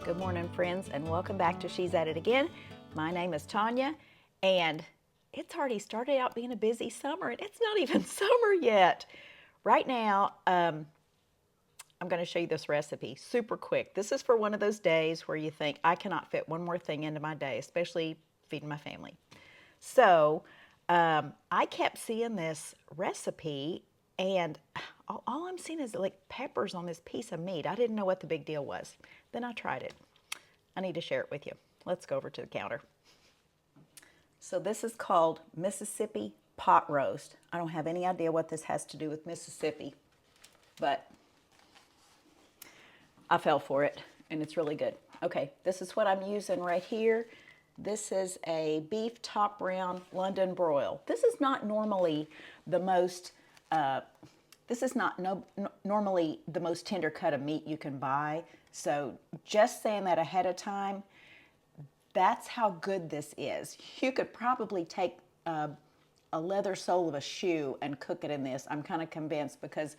Good morning, friends, and welcome back to She's At It Again. My name is Tanya, and it's already started out being a busy summer, and it's not even summer yet. Right now, I'm going to show you this recipe super quick. This is for one of those days where you think, I cannot fit one more thing into my day, especially feeding my family. So I kept seeing this recipe, and all I'm seeing is like peppers on this piece of meat. I didn't know what the big deal was. Then I tried it. I need to share it with you. Let's go over to the counter. So this is called Mississippi pot roast. I don't have any idea what this has to do with Mississippi, but I fell for it, and it's really good. Okay, this is what I'm using right here. This is a beef top round London broil. This is not normally the most, normally the most tender cut of meat you can buy. So just saying that ahead of time, that's how good this is. You could probably take a leather sole of a shoe and cook it in this. I'm kind of convinced, because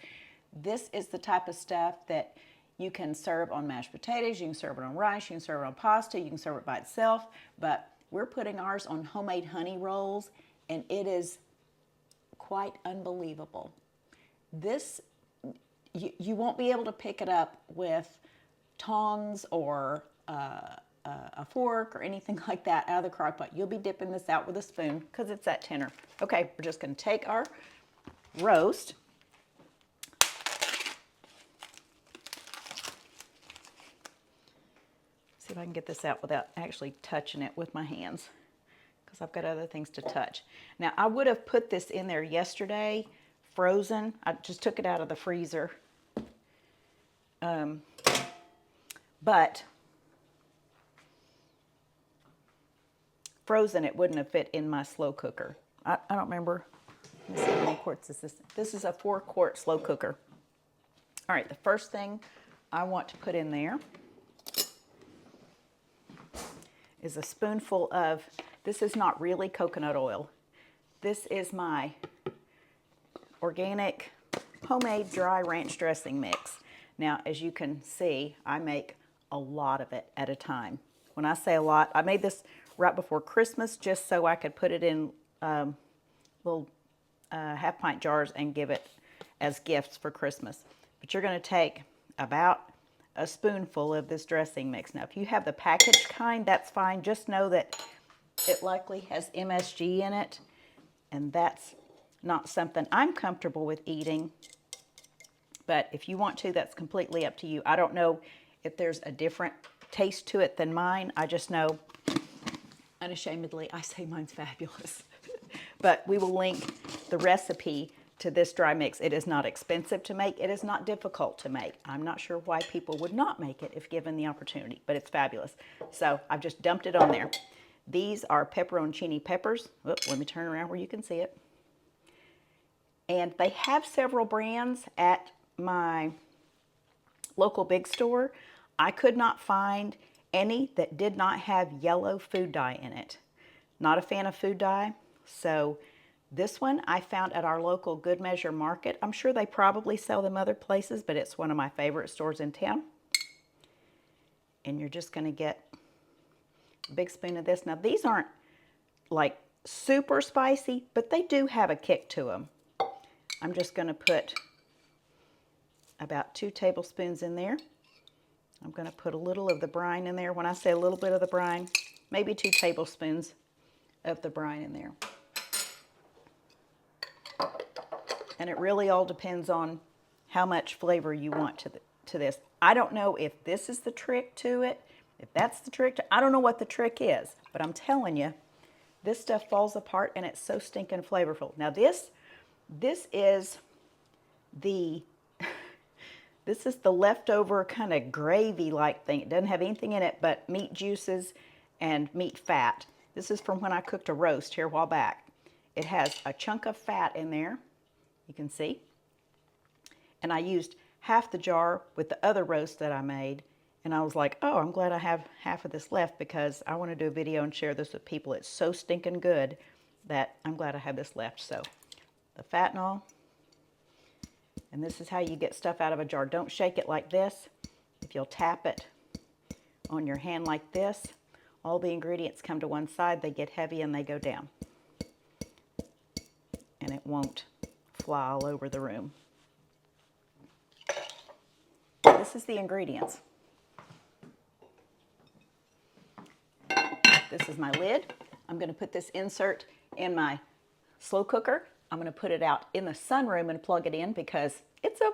this is the type of stuff that you can serve on mashed potatoes, you can serve it on rice, you can serve it on pasta, you can serve it by itself, but we're putting ours on homemade honey rolls, and it is quite unbelievable. This, you won't be able to pick it up with tongs or a fork or anything like that out of the crock pot. You'll be dipping this out with a spoon because it's that tender. Okay, we're just going to take our roast. See if I can get this out without actually touching it with my hands, because I've got other things to touch. Now, I would have put this in there yesterday, frozen. I just took it out of the freezer. But frozen, it wouldn't have fit in my slow cooker. I don't remember. Let me see how many quarts is this. This is a 4-quart slow cooker. All right, the first thing I want to put in there is a spoonful of, this is not really coconut oil. This is my organic homemade dry ranch dressing mix. Now, as you can see, I make a lot of it at a time. When I say a lot, I made this right before Christmas just so I could put it in little half-pint jars and give it as gifts for Christmas. But you're going to take about a spoonful of this dressing mix. Now, if you have the packaged kind, that's fine. Just know that it likely has MSG in it, and that's not something I'm comfortable with eating. But if you want to, that's completely up to you. I don't know if there's a different taste to it than mine. I just know, unashamedly, I say mine's fabulous. But we will link the recipe to this dry mix. It is not expensive to make. It is not difficult to make. I'm not sure why people would not make it if given the opportunity, but it's fabulous. So I've just dumped it on there. These are pepperoncini peppers. Oops, let me turn around where you can see it. And they have several brands at my local big store. I could not find any that did not have yellow food dye in it. Not a fan of food dye, so this one I found at our local Good Measure Market. I'm sure they probably sell them other places, but it's one of my favorite stores in town. And you're just going to get a big spoon of this. Now, these aren't like super spicy, but they do have a kick to them. I'm just going to put about 2 tablespoons in there. I'm going to put a little of the brine in there. When I say a little bit of the brine, maybe 2 tablespoons of the brine in there. And it really all depends on how much flavor you want to this. I don't know if this is the trick to it, if that's the trick. I don't know what the trick is, but I'm telling you, this stuff falls apart and it's so stinking flavorful. Now this is the leftover kind of gravy-like thing. It doesn't have anything in it but meat juices and meat fat. This is from when I cooked a roast here a while back. It has a chunk of fat in there, you can see. And I used half the jar with the other roast that I made. And I was like, oh, I'm glad I have half of this left, because I want to do a video and share this with people. It's so stinking good that I'm glad I have this left. So the fat and all. And this is how you get stuff out of a jar. Don't shake it like this. If you'll tap it on your hand like this, all the ingredients come to one side, they get heavy and they go down. And it won't fly all over the room. This is the ingredients. This is my lid. I'm going to put this insert in my slow cooker. I'm going to put it out in the sunroom and plug it in because it's a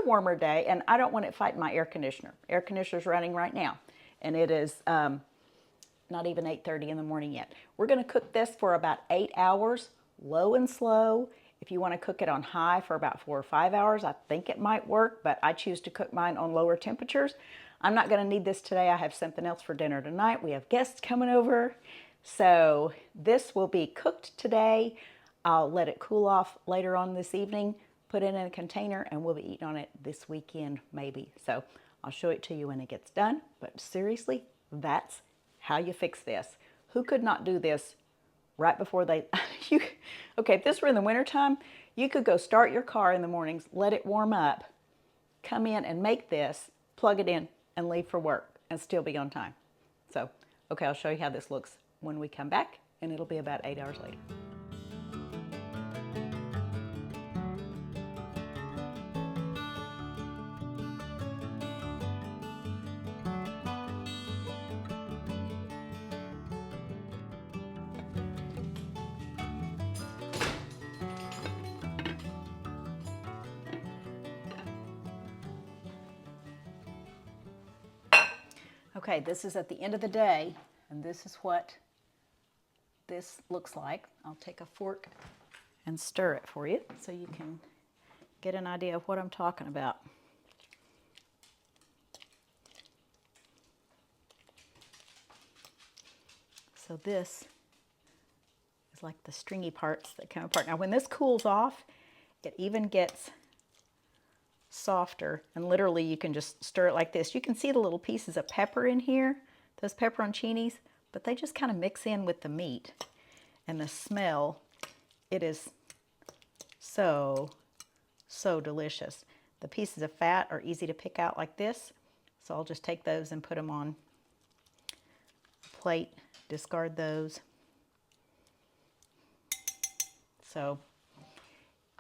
warmer day and I don't want it fighting my air conditioner. Air conditioner's running right now and it is not even 8:30 in the morning yet. We're going to cook this for about 8 hours, low and slow. If you want to cook it on high for about 4 or 5 hours, I think it might work, but I choose to cook mine on lower temperatures. I'm not going to need this today. I have something else for dinner tonight. We have guests coming over. So this will be cooked today. I'll let it cool off later on this evening, put it in a container, and we'll be eating on it this weekend maybe. So I'll show it to you when it gets done. But seriously, that's how you fix this. Who could not do this right before they, okay, if this were in the wintertime, you could go start your car in the mornings, let it warm up, come in and make this, plug it in, and leave for work and still be on time. So, okay, I'll show you how this looks when we come back, and it'll be about 8 hours later. Okay, this is at the end of the day, and this is what this looks like. I'll take a fork and stir it for you so you can get an idea of what I'm talking about. So this is like the stringy parts that come apart. Now when this cools off, it even gets softer, and literally you can just stir it like this. You can see the little pieces of pepper in here, those pepperoncinis, but they just kind of mix in with the meat. And the smell, it is so delicious. The pieces of fat are easy to pick out like this, so I'll just take those and put them on a plate, discard those. So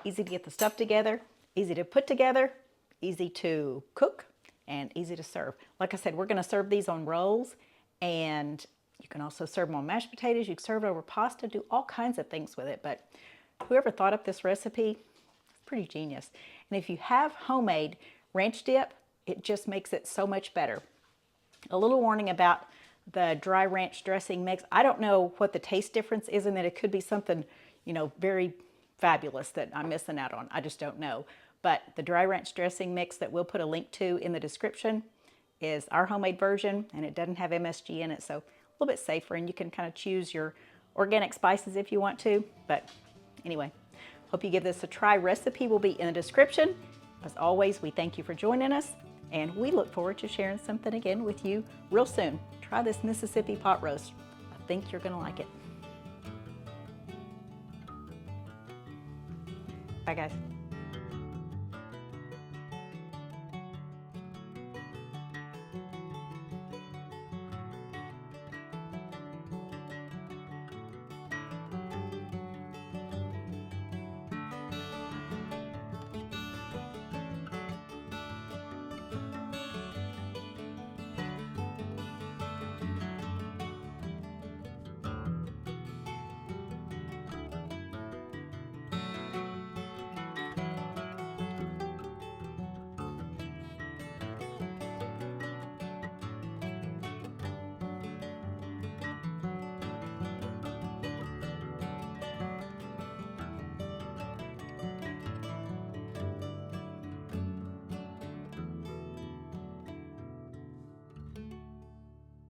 easy to get the stuff together, easy to put together, easy to cook, and easy to serve. Like I said, we're going to serve these on rolls, and you can also serve them on mashed potatoes. You can serve it over pasta, do all kinds of things with it. But whoever thought up this recipe, it's pretty genius. And if you have homemade ranch dip, it just makes it so much better. A little warning about the dry ranch dressing mix. I don't know what the taste difference is in it. It could be something, you know, very fabulous that I'm missing out on. I just don't know. But the dry ranch dressing mix that we'll put a link to in the description is our homemade version, and it doesn't have MSG in it, so a little bit safer, and you can kind of choose your organic spices if you want to. But anyway, hope you give this a try. Recipe will be in the description. As always, we thank you for joining us, and we look forward to sharing something again with you real soon. Try this Mississippi pot roast. I think you're going to like it. Bye, guys.